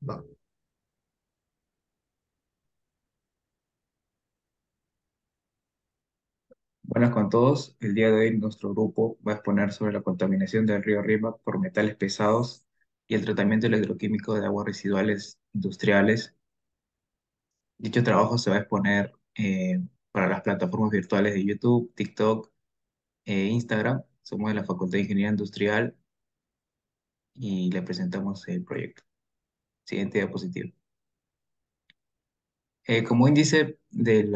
Va. Buenas con todos. El día de hoy nuestro grupo va a exponer sobre la contaminación del río Rímac por metales pesados y el tratamiento electroquímico de aguas residuales industriales. Dicho trabajo se va a exponer para las plataformas virtuales de YouTube, TikTok e Instagram. Somos de la Facultad de Ingeniería Industrial y le presentamos el proyecto. Siguiente diapositiva. Como índice del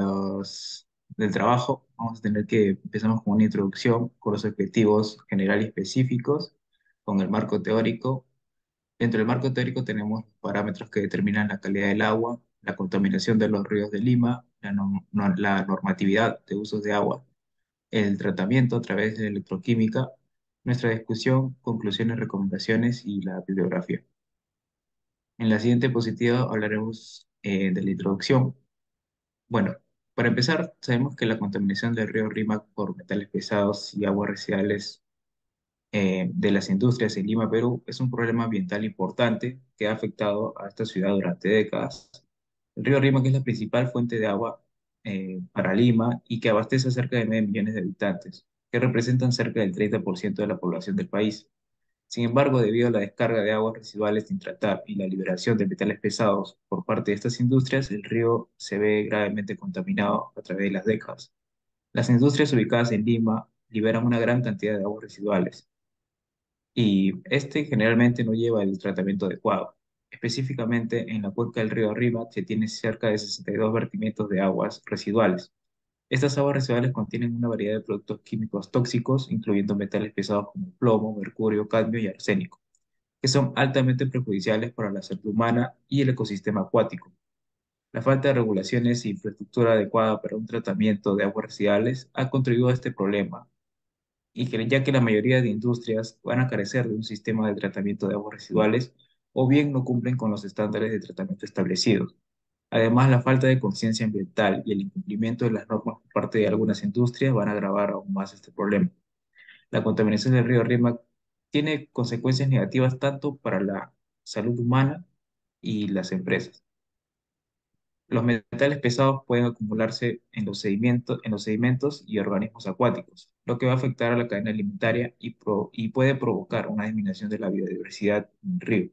trabajo, vamos a tener que empezamos con una introducción con los objetivos generales y específicos, con el marco teórico. Dentro del marco teórico tenemos parámetros que determinan la calidad del agua, la contaminación de los ríos de Lima, la normatividad de usos de agua, el tratamiento a través de electroquímica, nuestra discusión, conclusiones, recomendaciones y la bibliografía. En la siguiente diapositiva hablaremos de la introducción. Bueno, para empezar, sabemos que la contaminación del río Rímac por metales pesados y aguas residuales de las industrias en Lima, Perú, es un problema ambiental importante que ha afectado a esta ciudad durante décadas. El río Rímac es la principal fuente de agua para Lima y que abastece a cerca de 9 millones de habitantes, que representan cerca del 30% de la población del país. Sin embargo, debido a la descarga de aguas residuales sin tratar y la liberación de metales pesados por parte de estas industrias, el río se ve gravemente contaminado a través de las décadas. Las industrias ubicadas en Lima liberan una gran cantidad de aguas residuales y este generalmente no lleva el tratamiento adecuado. Específicamente, en la cuenca del río Rímac se tiene cerca de 62 vertimientos de aguas residuales. Estas aguas residuales contienen una variedad de productos químicos tóxicos, incluyendo metales pesados como plomo, mercurio, cadmio y arsénico, que son altamente perjudiciales para la salud humana y el ecosistema acuático. La falta de regulaciones e infraestructura adecuada para un tratamiento de aguas residuales ha contribuido a este problema, y que ya que la mayoría de industrias van a carecer de un sistema de tratamiento de aguas residuales o bien no cumplen con los estándares de tratamiento establecidos. Además, la falta de conciencia ambiental y el incumplimiento de las normas por parte de algunas industrias van a agravar aún más este problema. La contaminación del río Rímac tiene consecuencias negativas tanto para la salud humana y las empresas. Los metales pesados pueden acumularse en los sedimentos y organismos acuáticos, lo que va a afectar a la cadena alimentaria y puede provocar una disminución de la biodiversidad en el río.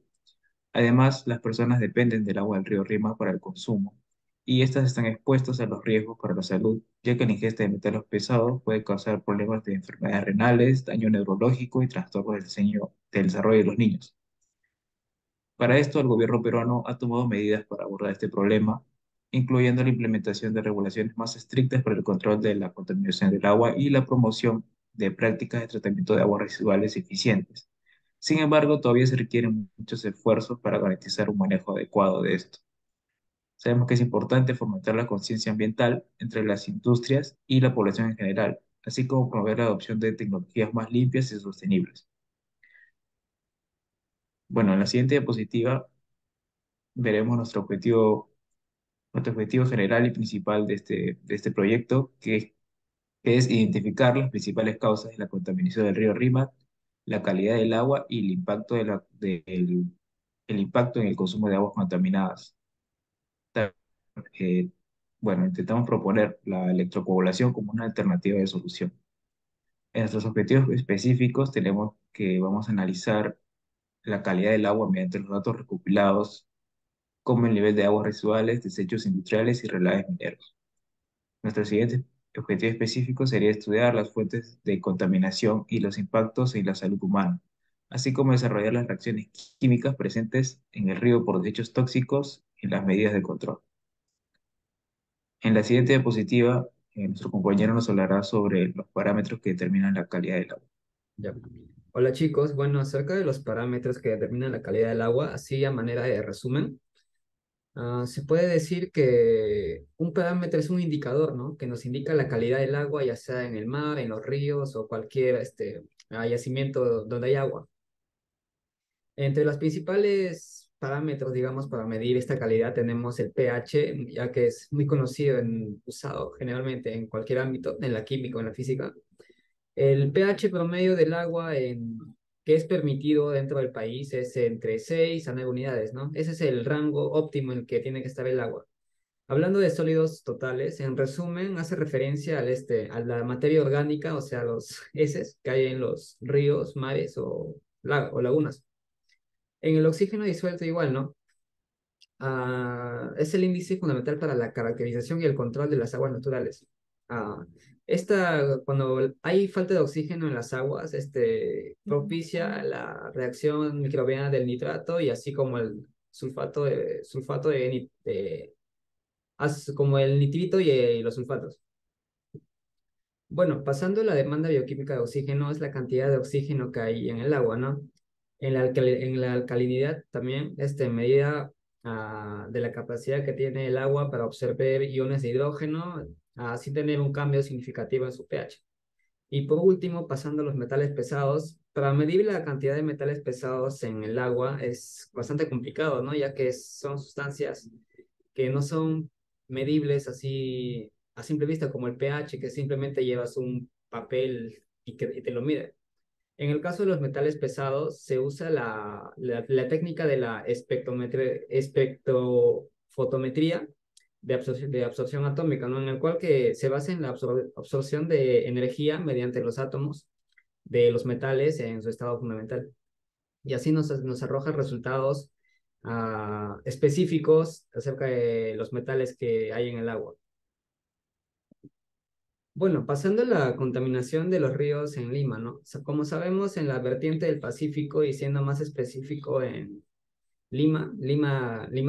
Además, las personas dependen del agua del río Rima para el consumo, y estas están expuestas a los riesgos para la salud, ya que la ingesta de metales pesados puede causar problemas de enfermedades renales, daño neurológico y trastornos del desarrollo de los niños. Para esto, el gobierno peruano ha tomado medidas para abordar este problema, incluyendo la implementación de regulaciones más estrictas para el control de la contaminación del agua y la promoción de prácticas de tratamiento de aguas residuales eficientes. Sin embargo, todavía se requieren muchos esfuerzos para garantizar un manejo adecuado de esto. Sabemos que es importante fomentar la conciencia ambiental entre las industrias y la población en general, así como promover la adopción de tecnologías más limpias y sostenibles. Bueno, en la siguiente diapositiva veremos nuestro objetivo general y principal de este proyecto, que es identificar las principales causas de la contaminación del río Rímac, la calidad del agua y el impacto, el impacto en el consumo de aguas contaminadas. Eh, bueno, intentamos proponer la electrocoagulación como una alternativa de solución. En nuestros objetivos específicos tenemos que vamos a analizar la calidad del agua mediante los datos recopilados, como el nivel de aguas residuales, desechos industriales y relaves mineros. Nuestro siguiente objetivo específico sería estudiar las fuentes de contaminación y los impactos en la salud humana, así como desarrollar las reacciones químicas presentes en el río por desechos tóxicos y las medidas de control. En la siguiente diapositiva, nuestro compañero nos hablará sobre los parámetros que determinan la calidad del agua. Ya. Hola chicos, bueno, acerca de los parámetros que determinan la calidad del agua, así a manera de resumen, se puede decir que un parámetro es un indicador, ¿no? Que nos indica la calidad del agua, ya sea en el mar, en los ríos o cualquier yacimiento donde hay agua. Entre los principales parámetros, digamos, para medir esta calidad tenemos el pH, ya que es muy conocido, usado generalmente en cualquier ámbito, en la química o en la física. El pH promedio del agua que es permitido dentro del país es entre 6 a 9 unidades, ¿no? Ese es el rango óptimo en el que tiene que estar el agua. Hablando de sólidos totales, en resumen, hace referencia a la materia orgánica, o sea, los heces que hay en los ríos, mares o lagunas. En el oxígeno disuelto igual, ¿no? Es el índice fundamental para la caracterización y el control de las aguas naturales. Ah, cuando hay falta de oxígeno en las aguas, propicia la reacción microbiana del nitrato y así como el sulfato como el nitrito y los sulfatos. Bueno, pasando a la demanda bioquímica de oxígeno, es la cantidad de oxígeno que hay en el agua, ¿no? En la alcalinidad también, medida de la capacidad que tiene el agua para absorber iones de hidrógeno, así tener un cambio significativo en su pH. Y por último, pasando a los metales pesados, para medir la cantidad de metales pesados en el agua es bastante complicado, ¿no? Ya que son sustancias que no son medibles así a simple vista como el pH, que simplemente llevas un papel y te lo mide. En el caso de los metales pesados, se usa la técnica de la espectrofotometría de absorción atómica, ¿no? En el cual que se basa en la absorción de energía mediante los átomos de los metales en su estado fundamental. Y así nos arroja resultados específicos acerca de los metales que hay en el agua. Bueno, pasando a la contaminación de los ríos en Lima, ¿no? Como sabemos, en la vertiente del Pacífico y siendo más específico en Lima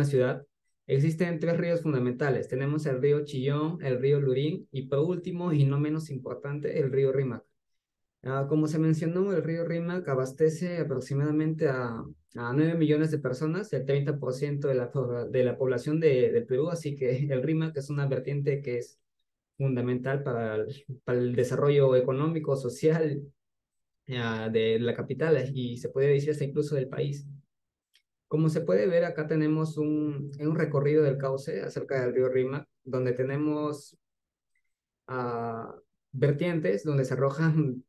ciudad, existen tres ríos fundamentales. Tenemos el río Chillón, el río Lurín y por último, y no menos importante, el río Rímac. Como se mencionó, el río Rímac abastece aproximadamente a 9 millones de personas, el 30% de la población del Perú, así que el Rímac es una vertiente que es fundamental para el desarrollo económico, social, de la capital y se puede decir hasta incluso del país. Como se puede ver, acá tenemos un recorrido del cauce acerca del río Rímac, donde tenemos ah, vertientes donde se arrojan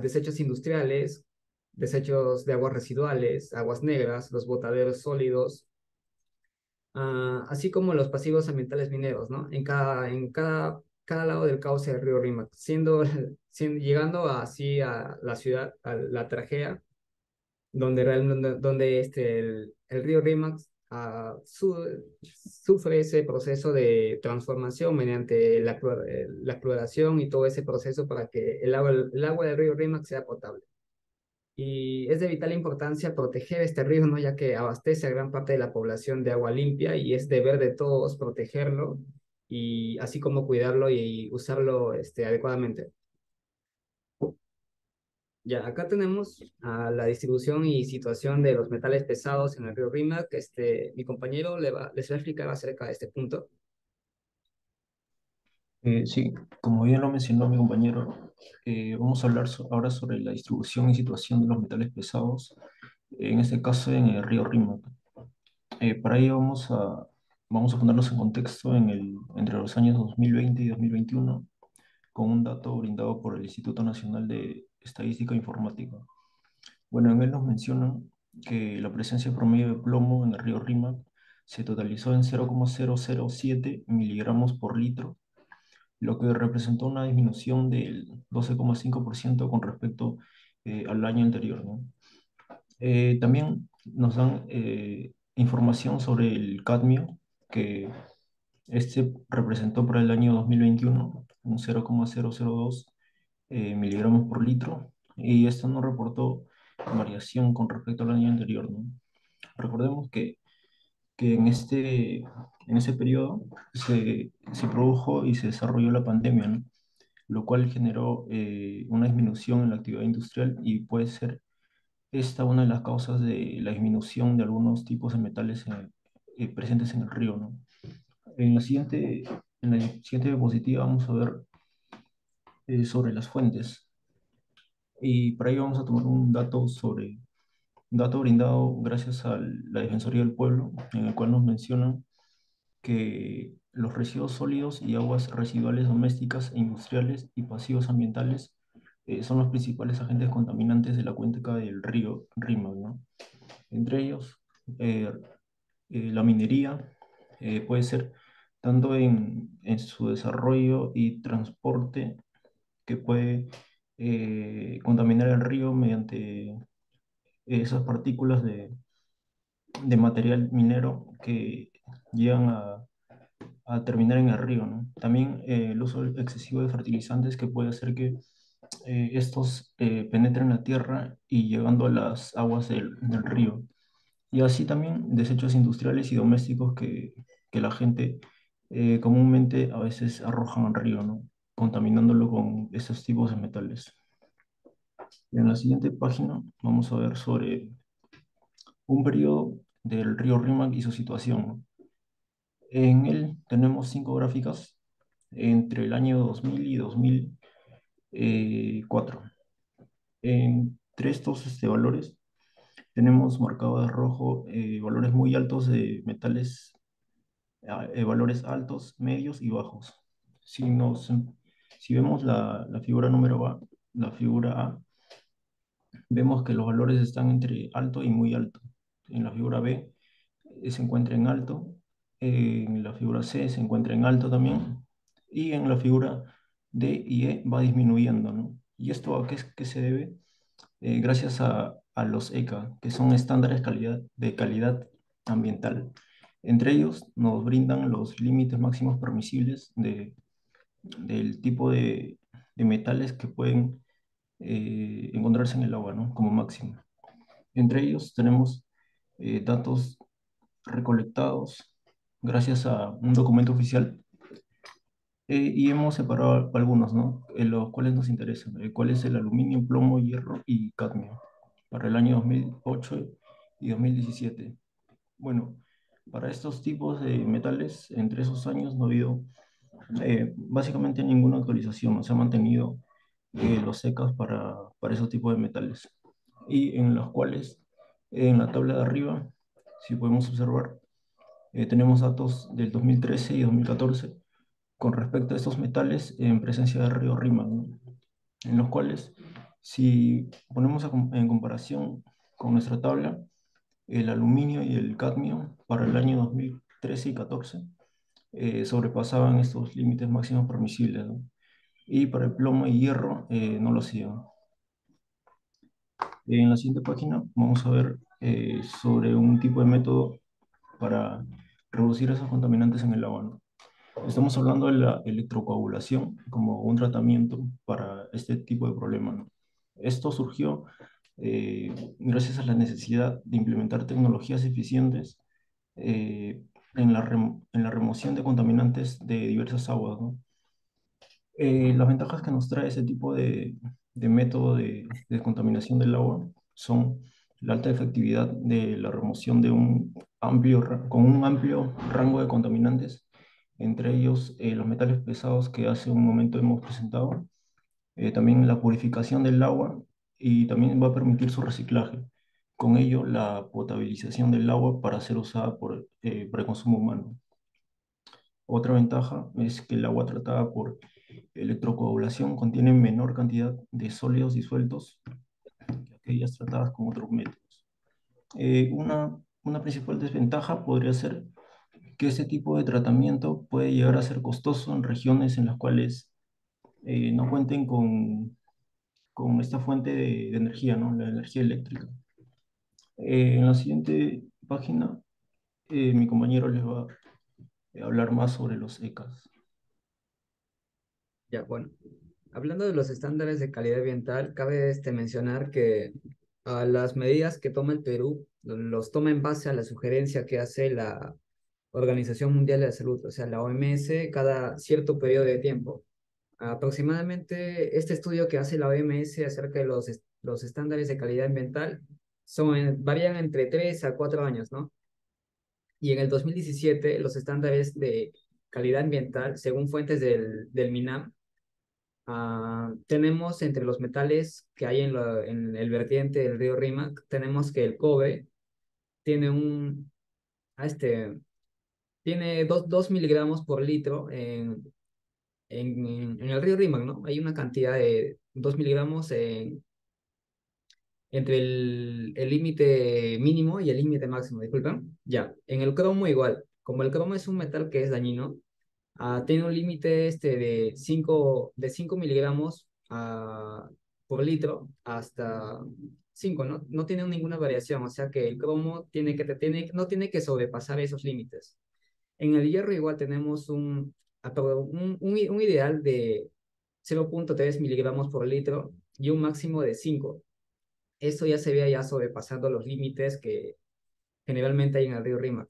desechos industriales, desechos de aguas residuales, aguas negras, los botaderos sólidos, así como los pasivos ambientales mineros, ¿no? Cada lado del cauce del río Rímac, llegando así a la ciudad, a la Trajea, donde el río Rímac sufre ese proceso de transformación mediante la cloración y todo ese proceso para que el agua del río Rímac sea potable. Y es de vital importancia proteger este río, ¿no? Ya que abastece a gran parte de la población de agua limpia y es deber de todos protegerlo y así como cuidarlo y usarlo adecuadamente. Ya, acá tenemos la distribución y situación de los metales pesados en el río Rímac. Mi compañero les va a explicar acerca de este punto. Sí, como bien lo mencionó mi compañero, vamos a hablar ahora sobre la distribución y situación de los metales pesados, en este caso en el río Rímac. Para ello vamos a ponernos en contexto entre los años 2020 y 2021 con un dato brindado por el Instituto Nacional de Estadística e Informática. Bueno, en él nos mencionan que la presencia promedio de plomo en el río Rímac se totalizó en 0,007 miligramos por litro, lo que representó una disminución del 12,5% con respecto al año anterior, ¿no? También nos dan información sobre el cadmio, que este representó para el año 2021 un 0,002 miligramos por litro, y esto no reportó variación con respecto al año anterior, ¿no? Recordemos que en ese periodo se produjo y se desarrolló la pandemia, ¿no? Lo cual generó una disminución en la actividad industrial y puede ser esta una de las causas de la disminución de algunos tipos de metales presentes en el río, ¿no? En la siguiente diapositiva vamos a ver sobre las fuentes, y para ello vamos a tomar un dato brindado gracias a la Defensoría del Pueblo, en el cual nos mencionan que los residuos sólidos y aguas residuales domésticas e industriales y pasivos ambientales son los principales agentes contaminantes de la cuenca del río Rímac, ¿no? Entre ellos, eh, la minería puede ser tanto en su desarrollo y transporte que puede contaminar el río mediante esas partículas de material minero que llegan a terminar en el río, ¿no? También el uso excesivo de fertilizantes que puede hacer que estos penetren la tierra y llegando a las aguas del río. Y así también desechos industriales y domésticos que la gente comúnmente a veces arrojan al río, ¿no? Contaminándolo con esos tipos de metales. En la siguiente página vamos a ver sobre un periodo del río Rímac y su situación, ¿no? En él tenemos 5 gráficas entre el año 2000 y 2004. Entre estos valores tenemos marcados de rojo valores muy altos de metales, valores altos, medios y bajos. Si, nos, si vemos la figura número A, la figura A, vemos que los valores están entre alto y muy alto. En la figura B se encuentra en alto, en la figura C se encuentra en alto también, y en la figura D y E va disminuyendo, ¿no? ¿Y esto a qué se debe? Gracias a los ECA, que son estándares de calidad ambiental. Entre ellos nos brindan los límites máximos permisibles del tipo de metales que pueden encontrarse en el agua, ¿no? Como máximo. Entre ellos tenemos datos recolectados gracias a un documento oficial y hemos separado algunos, ¿no? Los cuales nos interesan, cuál es el aluminio, plomo, hierro y cadmio para el año 2008 y 2017. Bueno, para estos tipos de metales, entre esos años no ha habido básicamente ninguna actualización, no se ha mantenido los secas para esos tipos de metales. Y en los cuales, en la tabla de arriba, si podemos observar, tenemos datos del 2013 y 2014 con respecto a estos metales en presencia del río Rímac, ¿no? En los cuales, si ponemos en comparación con nuestra tabla, el aluminio y el cadmio para el año 2013 y 14 sobrepasaban estos límites máximos permisibles, ¿no? Y para el plomo y hierro no lo hacían. En la siguiente página vamos a ver sobre un tipo de método para reducir esos contaminantes en el agua, ¿no? Estamos hablando de la electrocoagulación como un tratamiento para este tipo de problema, ¿no? Esto surgió gracias a la necesidad de implementar tecnologías eficientes en la remoción de contaminantes de diversas aguas, ¿no? Las ventajas que nos trae ese tipo de método de descontaminación del agua son la alta efectividad de la remoción de con un amplio rango de contaminantes, entre ellos los metales pesados que hace un momento hemos presentado, también la purificación del agua y también va a permitir su reciclaje. Con ello, la potabilización del agua para ser usada para el consumo humano. Otra ventaja es que el agua tratada por electrocoagulación contiene menor cantidad de sólidos disueltos que aquellas tratadas con otros métodos. Una principal desventaja podría ser que este tipo de tratamiento puede llegar a ser costoso en regiones en las cuales no cuenten con esta fuente de energía, ¿no? La energía eléctrica. En la siguiente página, mi compañero les va a hablar más sobre los ECAs. Ya, bueno, hablando de los estándares de calidad ambiental, cabe mencionar que las medidas que toma el Perú los toma en base a la sugerencia que hace la Organización Mundial de la Salud, o sea, la OMS, cada cierto periodo de tiempo. Aproximadamente este estudio que hace la OMS acerca de los estándares de calidad ambiental varían entre 3 a 4 años, ¿no? Y en el 2017 los estándares de calidad ambiental, según fuentes del MINAM, tenemos entre los metales que hay en el vertiente del río Rímac, tenemos que el cobre tiene a este, tiene 2 miligramos por litro en el río Rímac, ¿no? Hay una cantidad 2 miligramos entre el límite mínimo y el límite máximo, disculpen. Ya, en el cromo igual. Como el cromo es un metal que es dañino, tiene un límite de 5 miligramos por litro hasta 5, ¿no? No tiene ninguna variación, o sea que el cromo no tiene que sobrepasar esos límites. En el hierro igual tenemos un ideal de 0,3 miligramos por litro y un máximo de 5. Esto ya se veía ya sobrepasando los límites que generalmente hay en el río Rímac.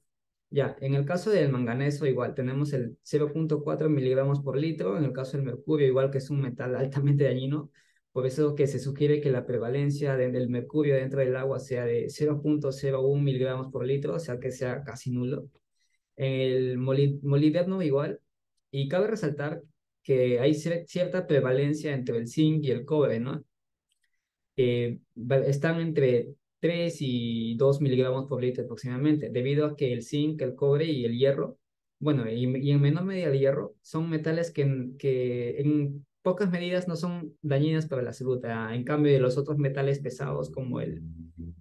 Ya, en el caso del manganeso igual tenemos el 0,4 miligramos por litro, en el caso del mercurio igual que es un metal altamente dañino, por eso que se sugiere que la prevalencia del mercurio dentro del agua sea de 0,01 miligramos por litro, o sea que sea casi nulo. El molibdeno igual, y cabe resaltar que hay cierta prevalencia entre el zinc y el cobre, ¿no? Están entre 3 y 2 miligramos por litro aproximadamente, debido a que el zinc, el cobre y el hierro, bueno, y en menor medida el hierro, son metales que en pocas medidas no son dañinas para la salud. En cambio de los otros metales pesados como el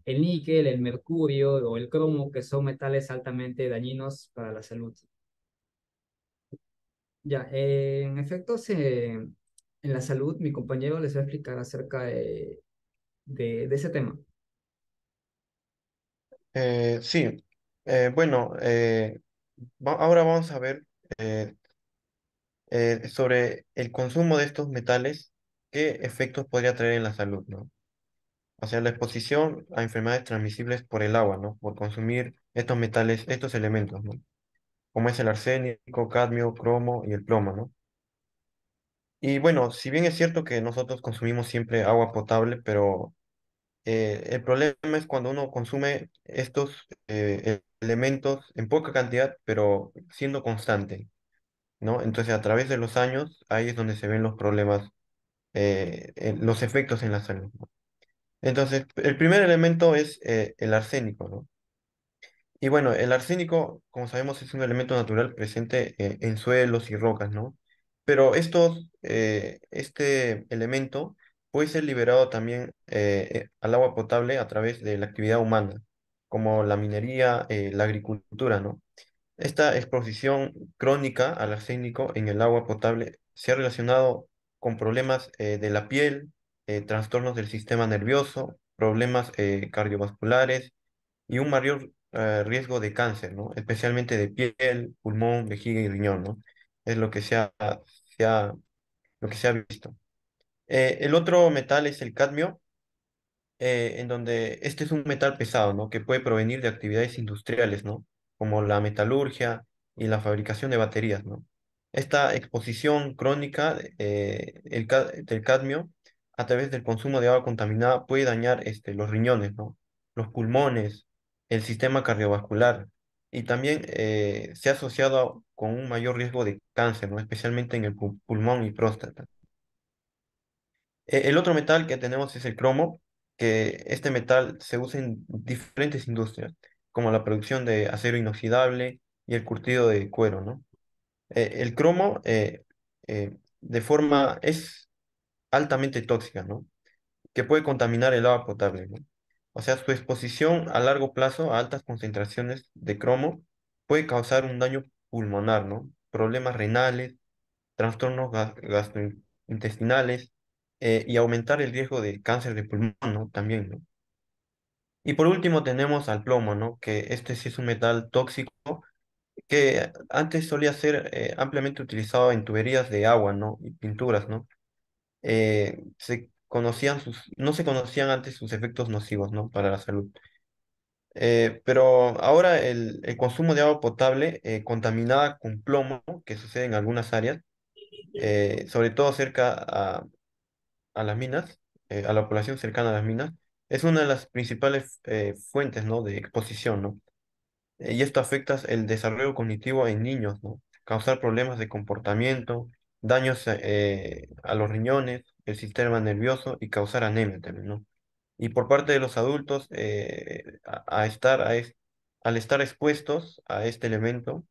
níquel, el mercurio o el cromo, que son metales altamente dañinos para la salud. Ya, en efecto, en la salud, mi compañero les va a explicar acerca de ese tema. Sí, bueno, ahora vamos a ver eh, sobre el consumo de estos metales, qué efectos podría traer en la salud, ¿no? O sea, la exposición a enfermedades transmisibles por el agua, ¿no? Por consumir estos metales, estos elementos, ¿no? Como es el arsénico, cadmio, cromo y el plomo, ¿no? Y bueno, si bien es cierto que nosotros consumimos siempre agua potable, pero el problema es cuando uno consume estos elementos en poca cantidad, pero siendo constante, ¿no? Entonces, a través de los años, ahí es donde se ven los problemas, los efectos en la salud, ¿no? Entonces, el primer elemento es el arsénico, ¿no? Y bueno, el arsénico, como sabemos, es un elemento natural presente en suelos y rocas, ¿no? Pero este elemento puede ser liberado también al agua potable a través de la actividad humana, como la minería, la agricultura, ¿no? Esta exposición crónica al arsénico en el agua potable se ha relacionado con problemas de la piel, trastornos del sistema nervioso, problemas cardiovasculares y un mayor riesgo de cáncer, ¿no? Especialmente de piel, pulmón, vejiga y riñón, ¿no? Es se ha- lo que se ha visto. El otro metal es el cadmio, en donde este es un metal pesado, ¿no? Que puede provenir de actividades industriales, ¿no? Como la metalurgia y la fabricación de baterías, ¿no? Esta exposición crónica del cadmio a través del consumo de agua contaminada puede dañar los riñones, ¿no? Los pulmones, el sistema cardiovascular y también se ha asociado con un mayor riesgo de cáncer, ¿no? Especialmente en el pulmón y próstata. El otro metal que tenemos es el cromo, que este metal se usa en diferentes industrias, como la producción de acero inoxidable y el curtido de cuero, ¿no? El cromo es altamente tóxica, ¿no? Que puede contaminar el agua potable, ¿no? O sea, su exposición a largo plazo a altas concentraciones de cromo puede causar un daño pulmonar, ¿no? Problemas renales, trastornos gastrointestinales y aumentar el riesgo de cáncer de pulmón, ¿no? También, ¿no? Y por último tenemos al plomo, ¿no? Que este sí es un metal tóxico que antes solía ser ampliamente utilizado en tuberías de agua, ¿no? Y pinturas, ¿no? No se conocían antes sus efectos nocivos, ¿no? Para la salud. Pero ahora el consumo de agua potable contaminada con plomo, que sucede en algunas áreas, sobre todo cerca a las minas, a la población cercana a las minas, es una de las principales fuentes, ¿no? De exposición, ¿no? Y esto afecta el desarrollo cognitivo en niños, ¿no? Causar problemas de comportamiento, daños a los riñones, el sistema nervioso y causar anemia también, ¿no? Y por parte de los adultos, al estar expuestos a este elemento,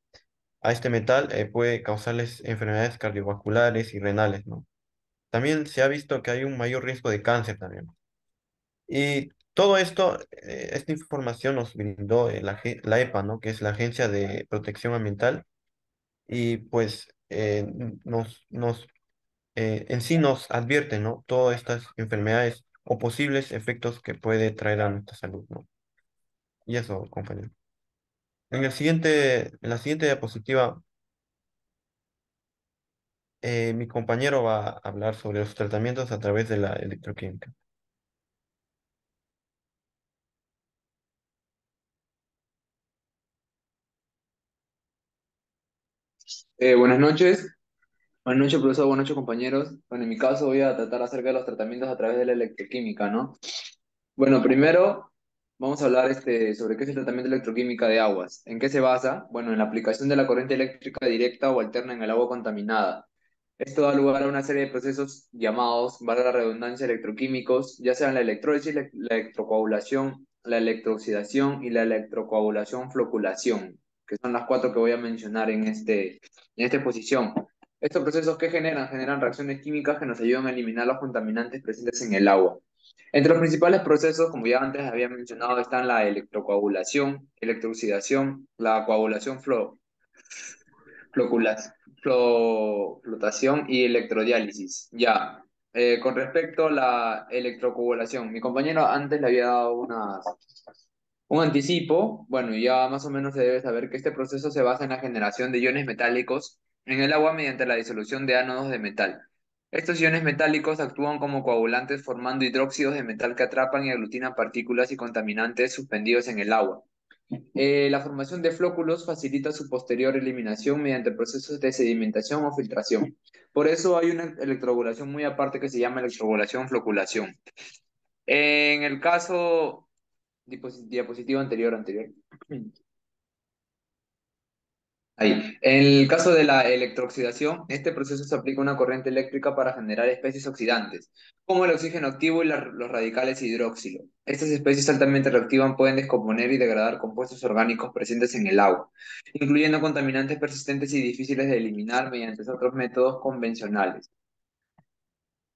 a este metal, puede causarles enfermedades cardiovasculares y renales, ¿no? También se ha visto que hay un mayor riesgo de cáncer también. Y todo esto, esta información nos brindó la EPA, ¿no? Que es la Agencia de Protección Ambiental, y pues en sí nos advierte, ¿no? Todas estas enfermedades o posibles efectos que puede traer a nuestra salud, ¿no? Y eso, compañero. En la siguiente diapositiva, mi compañero va a hablar sobre los tratamientos a través de la electroquímica. Buenas noches. Buenas noches, profesor. Buenas noches, compañeros. Bueno, en mi caso voy a tratar acerca de los tratamientos a través de la electroquímica, ¿no? Bueno, primero vamos a hablar sobre qué es el tratamiento de electroquímica de aguas. ¿En qué se basa? Bueno, en la aplicación de la corriente eléctrica directa o alterna en el agua contaminada. Esto da lugar a una serie de procesos llamados, valga la redundancia, electroquímicos, ya sean la electrólisis, la electrocoagulación, la electrooxidación y la electrocoagulación floculación, que son las cuatro que voy a mencionar en esta exposición. Estos procesos, ¿qué generan? Generan reacciones químicas que nos ayudan a eliminar los contaminantes presentes en el agua. Entre los principales procesos, como ya antes había mencionado, están la electrocoagulación, electrooxidación, la coagulación flotación y electrodiálisis. Ya. Con respecto a la electrocoagulación, mi compañero antes le había dado un anticipo. Bueno, ya más o menos se debe saber que este proceso se basa en la generación de iones metálicos en el agua mediante la disolución de ánodos de metal. Estos iones metálicos actúan como coagulantes formando hidróxidos de metal que atrapan y aglutinan partículas y contaminantes suspendidos en el agua. La formación de flóculos facilita su posterior eliminación mediante procesos de sedimentación o filtración. Por eso hay una electrocoagulación muy aparte que se llama electrocoagulación floculación. En el caso, diapositiva anterior. Ahí. En el caso de la electrooxidación, este proceso se aplica una corriente eléctrica para generar especies oxidantes, como el oxígeno activo y los radicales hidroxilo. Estas especies altamente reactivas pueden descomponer y degradar compuestos orgánicos presentes en el agua, incluyendo contaminantes persistentes y difíciles de eliminar mediante otros métodos convencionales.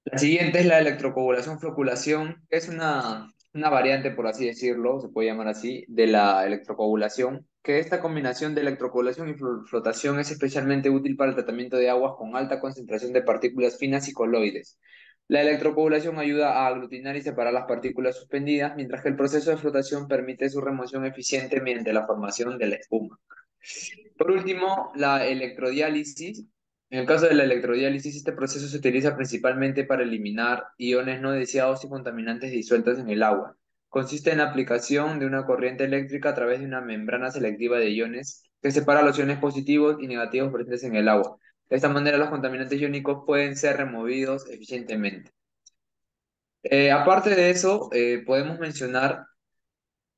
La siguiente es la electrocoagulación floculación, que es una variante, por así decirlo, se puede llamar así, de la electrocoagulación, que esta combinación de electrocoagulación y flotación es especialmente útil para el tratamiento de aguas con alta concentración de partículas finas y coloides. La electrocoagulación ayuda a aglutinar y separar las partículas suspendidas, mientras que el proceso de flotación permite su remoción eficiente mediante la formación de la espuma. Por último, la electrodiálisis. En el caso de la electrodiálisis, este proceso se utiliza principalmente para eliminar iones no deseados y contaminantes disueltos en el agua. Consiste en la aplicación de una corriente eléctrica a través de una membrana selectiva de iones que separa los iones positivos y negativos presentes en el agua. De esta manera, los contaminantes iónicos pueden ser removidos eficientemente. Aparte de eso, podemos mencionar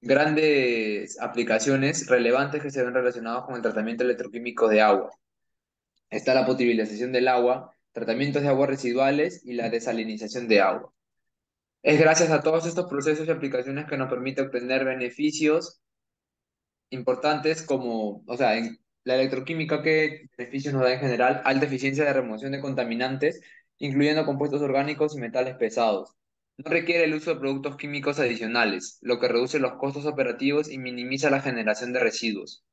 grandes aplicaciones relevantes que se ven relacionadas con el tratamiento electroquímico de agua. Está la potabilización del agua, tratamientos de aguas residuales y la desalinización de agua. Es gracias a todos estos procesos y aplicaciones que nos permite obtener beneficios importantes como, o sea, en la electroquímica, ¿qué beneficios nos da en general? Alta eficiencia de remoción de contaminantes, incluyendo compuestos orgánicos y metales pesados. No requiere el uso de productos químicos adicionales, lo que reduce los costos operativos y minimiza la generación de residuos.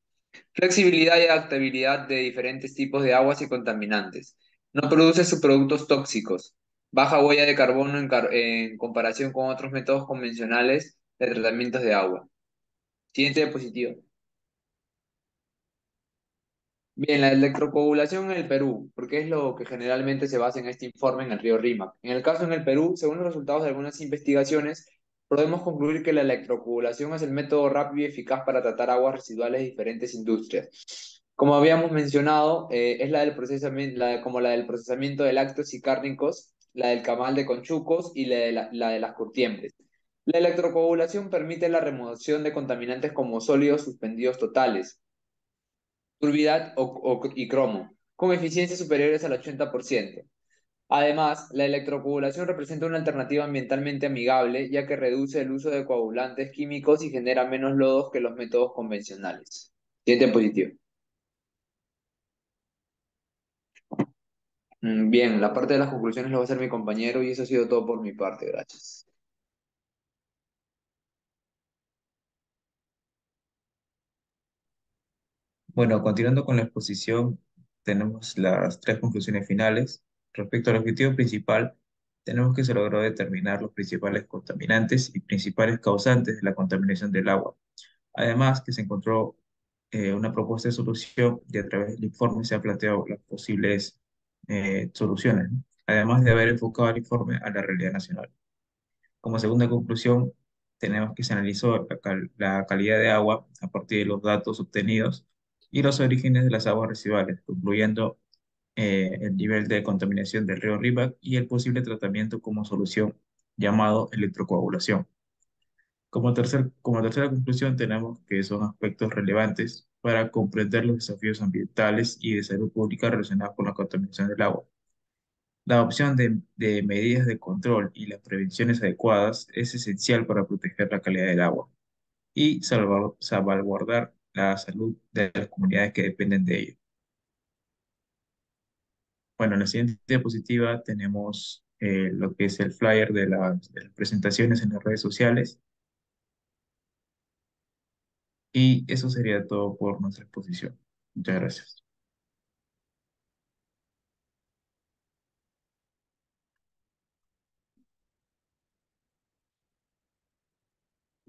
Flexibilidad y adaptabilidad de diferentes tipos de aguas y contaminantes. No produce subproductos tóxicos. Baja huella de carbono en comparación con otros métodos convencionales de tratamientos de agua. Siguiente diapositiva. Bien, la electrocoagulación en el Perú, porque es lo que generalmente se basa en este informe en el río Rímac. En el caso en el Perú, según los resultados de algunas investigaciones, podemos concluir que la electrocoagulación es el método rápido y eficaz para tratar aguas residuales de diferentes industrias. Como habíamos mencionado, es la del procesamiento, como la del procesamiento de lácteos y cárnicos, la del camal de conchucos y la de las curtiembres. La electrocoagulación permite la remoción de contaminantes como sólidos suspendidos totales, turbidad y cromo, con eficiencias superiores al 80%. Además, la electrocoagulación representa una alternativa ambientalmente amigable, ya que reduce el uso de coagulantes químicos y genera menos lodos que los métodos convencionales. Siguiente positivo. Bien, la parte de las conclusiones lo va a hacer mi compañero y eso ha sido todo por mi parte, gracias. Bueno, continuando con la exposición, tenemos las tres conclusiones finales. Respecto al objetivo principal, tenemos que se logró determinar los principales contaminantes y principales causantes de la contaminación del agua. Además, que se encontró una propuesta de solución y a través del informe se han planteado las posibles soluciones, ¿no? Además de haber enfocado el informe a la realidad nacional. Como segunda conclusión, tenemos que se analizó la calidad de agua a partir de los datos obtenidos y los orígenes de las aguas residuales, concluyendo el nivel de contaminación del río Rímac y el posible tratamiento como solución llamado electrocoagulación. Como tercera conclusión, tenemos que son aspectos relevantes para comprender los desafíos ambientales y de salud pública relacionados con la contaminación del agua. La adopción de medidas de control y las prevenciones adecuadas es esencial para proteger la calidad del agua y salvaguardar la salud de las comunidades que dependen de ello. Bueno, en la siguiente diapositiva tenemos lo que es el flyer de las presentaciones en las redes sociales y eso sería todo por nuestra exposición. Muchas gracias.